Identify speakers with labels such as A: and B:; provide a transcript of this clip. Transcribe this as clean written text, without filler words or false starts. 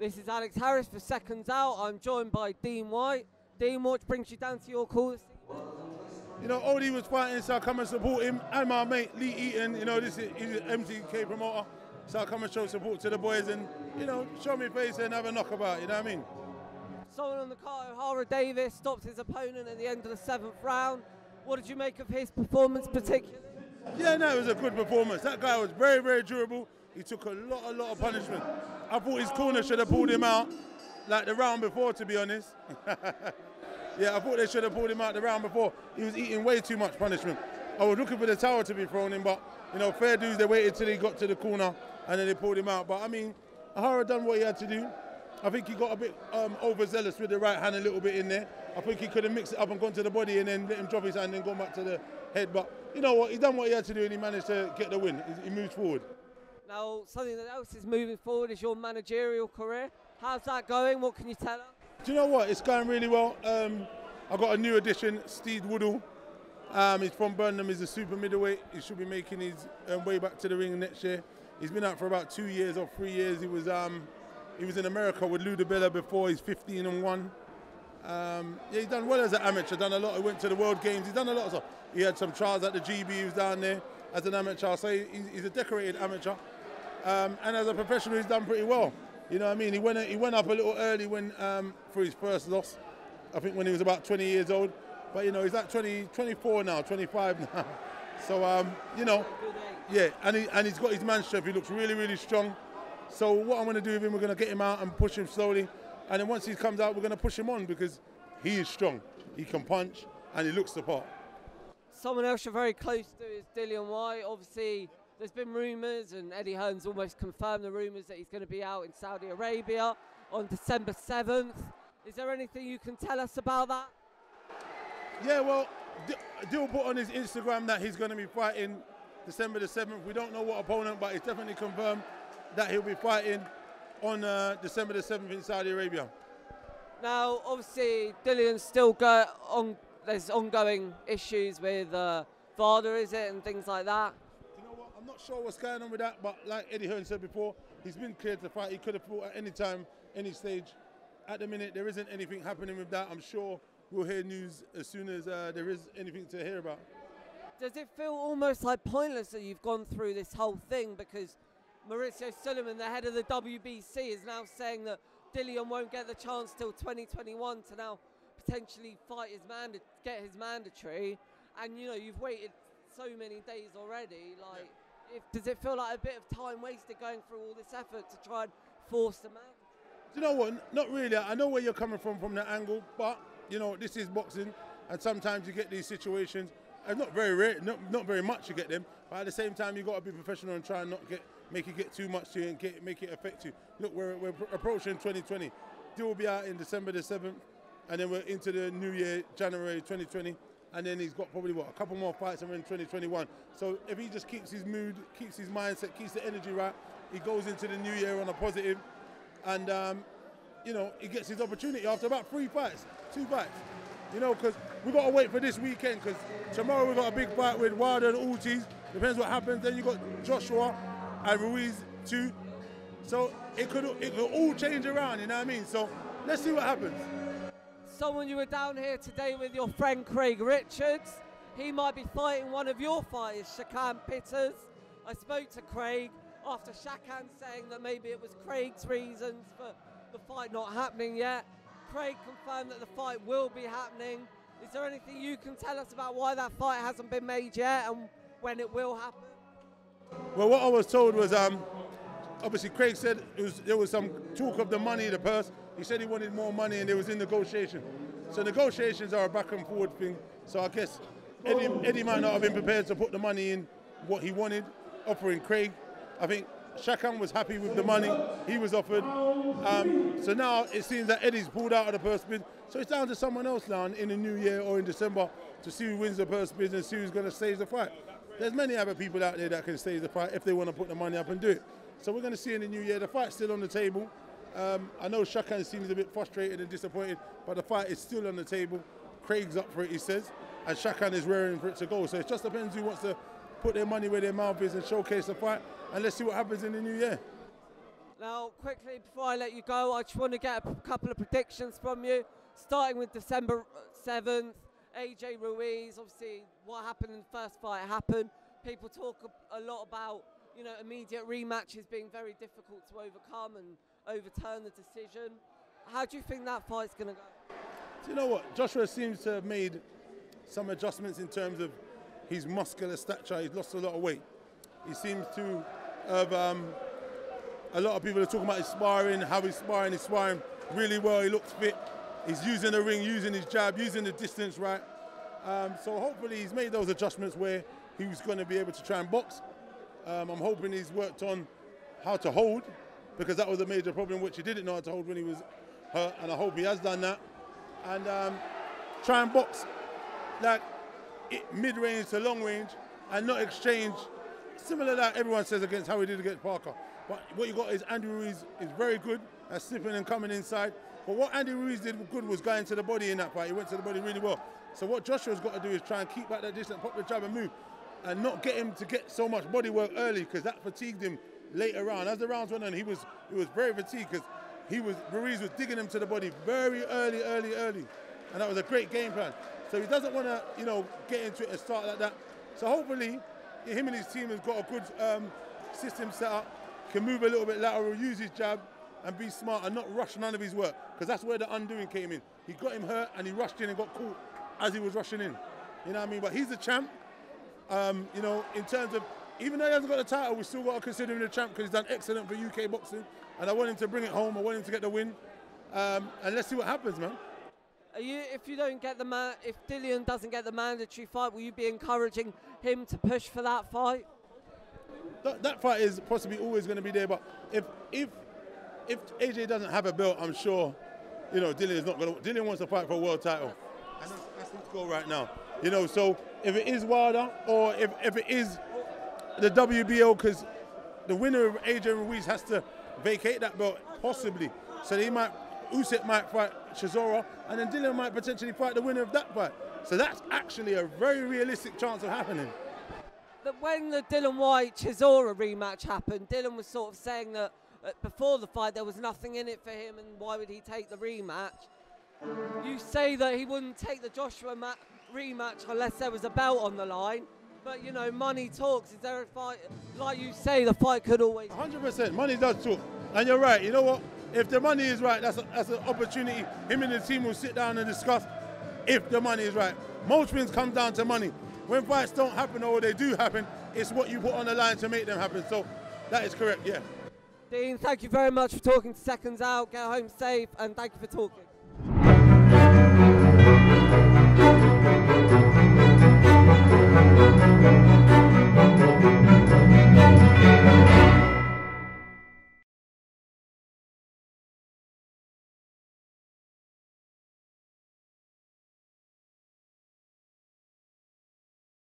A: This is Alex Harris for Seconds Out. I'm joined by Dillian Whyte. Dillian, what brings you down to your call this evening?
B: You know, Odie was fighting, so I come and support him, and my mate Lee Eaton. You know, he's an MTK promoter, so I come and show support to the boys and, you know, show me face and have a knockabout, you know what I mean?
A: Someone on the card, O'Hara Davis, stopped his opponent at the end of the 7th round. What did you make of his performance particularly?
B: Yeah, no, it was a good performance. That guy was very, very durable. He took a lot of punishment. I thought his corner should have pulled him out like the round before, to be honest. Yeah, I thought they should have pulled him out the round before. He was eating way too much punishment. I was looking for the tower to be thrown in, but, you know, fair dues, they waited till he got to the corner and then they pulled him out. But, I mean, O'Hara done what he had to do. I think he got a bit overzealous with the right hand a little bit in there. I think he could have mixed it up and gone to the body and then let him drop his hand and then gone back to the head. But, you know what, he done what he had to do and he managed to get the win. He moved forward.
A: Now, something else is moving forward is your managerial career. How's that going? What can you tell us?
B: Do you know what? It's going really well. I've got a new addition, Steve Woodall. He's from Birmingham. He's a super middleweight. He should be making his way back to the ring next year. He's been out for about 2 years or 3 years. He was in America with Ludabella before. He's 15-1. Yeah, he's done well as an amateur. Done a lot. He went to the World Games. He's done a lot of stuff. He had some trials at the GB. He was down there as an amateur. So he's a decorated amateur. And as a professional, he's done pretty well. You know what I mean? He went up a little early when for his first loss. I think when he was about 20 years old. But, you know, he's like 24 now, 25 now. So, you know, yeah, and he's got his man strength. He looks really, really strong. So what I'm going to do with him, we're going to get him out and push him slowly. And then once he comes out, we're going to push him on because he is strong. He can punch and he looks the part.
A: Someone else you're very close to is Dillian Whyte. Obviously, there's been rumours, and Eddie Hearn's almost confirmed the rumours that he's going to be out in Saudi Arabia on December 7th. Is there anything you can tell us about that?
B: Yeah, well, Dill put on his Instagram that he's going to be fighting December the 7th. We don't know what opponent, but it's definitely confirmed that he'll be fighting on December the 7th in Saudi Arabia. Now,
A: obviously, Dillian's still there's ongoing issues with VADA, is it, and things like that.
B: You know what? I'm not sure what's going on with that, but like Eddie Hearn said before, he's been cleared to fight. He could have fought at any time, any stage. At the minute, there isn't anything happening with that. I'm sure we'll hear news as soon as there is anything to hear about.
A: Does it feel almost like pointless that you've gone through this whole thing because Mauricio Sulaiman, the head of the WBC, is now saying that Dillian won't get the chance till 2021 to now potentially fight get his mandatory, and you know you've waited so many days already. Like, does it feel like a bit of time wasted going through all this effort to try and force the man?
B: You know what? Not really. I know where you're coming from that angle, but you know this is boxing, and sometimes you get these situations. And not very rare, not very much you get them, but at the same time you got to be professional and try and not make it get too much to you and make it affect you. Look, we're approaching 2020. Dill will be out in December the 7th, and then we're into the new year, January 2020, and then he's got probably a couple more fights and we're in 2021. So if he just keeps his mood, keeps his mindset, keeps the energy right, he goes into the new year on a positive, and you know, he gets his opportunity after about 2 fights. You know, because we've got to wait for this weekend, because tomorrow we've got a big fight with Wilder and Ortiz. Depends what happens. Then you got Joshua and Ruiz too. So it could all change around, you know what I mean? So let's see what happens.
A: Someone you were down here today with your friend Craig Richards. He might be fighting one of your fighters, Shakan Pitters. I spoke to Craig after Shakan saying that maybe it was Craig's reasons for the fight not happening yet. Craig confirmed that the fight will be happening. Is there anything you can tell us about why that fight hasn't been made yet and when it will happen?
B: Well, what I was told was, obviously Craig said there was some talk of the money, the purse. He said he wanted more money and it was in negotiation. So negotiations are a back and forward thing. So I guess Eddie might not have been prepared to put the money in what he wanted, offering Craig. I think Shakan was happy with the money he was offered. So now it seems that Eddie's pulled out of the purse bid. So it's down to someone else now in the new year or in December to see who wins the purse bid and see who's going to stage the fight. There's many other people out there that can stage the fight if they want to put the money up and do it. So we're going to see in the new year. The fight's still on the table. I know Shakan seems a bit frustrated and disappointed, but the fight is still on the table. Craig's up for it, he says, and Shakan is raring for it to go. So it just depends who wants to put their money where their mouth is and showcase the fight. And let's see what happens in the new year.
A: Now, quickly, before I let you go, I just want to get a couple of predictions from you. Starting with December 7th, AJ Ruiz, obviously what happened in the first fight happened. People talk a lot about, you know, immediate rematches being very difficult to overcome and overturn the decision. How do you think that fight's going to go?
B: Do you know what? Joshua seems to have made some adjustments in terms of his muscular stature. He's lost a lot of weight. He seems to have, a lot of people are talking about his sparring, how he's sparring really well. He looks fit. He's using the ring, using his jab, using the distance right. So hopefully he's made those adjustments where he was going to be able to try and box. I'm hoping he's worked on how to hold, because that was a major problem which he didn't know how to hold when he was hurt, and I hope he has done that. And try and box like mid-range to long range and not exchange, similar like everyone says against how he did against Parker. But what you got is Andy Ruiz is very good at slipping and coming inside. But what Andy Ruiz did good was going to the body in that fight. He went to the body really well. So what Joshua's got to do is try and keep back that distance, pop the jab and move, and not get him to get so much body work early, because that fatigued him later on. As the rounds went on, he was very fatigued, because Ruiz was digging him to the body very early. And that was a great game plan. So he doesn't want to, you know, get into it and start like that. So hopefully, him and his team has got a good system set up, can move a little bit lateral, use his jab, and be smart and not rush none of his work, because that's where the undoing came in. He got him hurt and he rushed in and got caught as he was rushing in. You know what I mean? But he's the champ. You know, in terms of, even though he hasn't got the title, we still got to consider him the champ, because he's done excellent for UK boxing. And I want him to bring it home. I want him to get the win. And let's see what happens, man.
A: If Dillian doesn't get the mandatory fight, will you be encouraging him to push for that fight?
B: That fight is possibly always going to be there. But if AJ doesn't have a belt, I'm sure, you know, Dillian wants to fight for a world title. And that's his goal right now. You know, so if it is Wilder, or if it is the WBO, because the winner of AJ Ruiz has to vacate that belt, possibly. So Usyk might fight Chisora, and then Dillian might potentially fight the winner of that fight. So that's actually a very realistic chance of happening.
A: That when the Dillian Whyte Chisora rematch happened, Dillian was sort of saying that before the fight there was nothing in it for him, and why would he take the rematch? You say that he wouldn't take the Joshua rematch unless there was a belt on the line. But, you know, money talks. Is there a fight? Like you say, the fight could always...
B: 100%. Money does talk. And you're right. You know what? If the money is right, that's an opportunity. Him and the team will sit down and discuss if the money is right. Most wins come down to money. When fights don't happen, or they do happen, it's what you put on the line to make them happen. So that is correct, yeah.
A: Dean, thank you very much for talking to Seconds Out. Get home safe, and thank you for talking.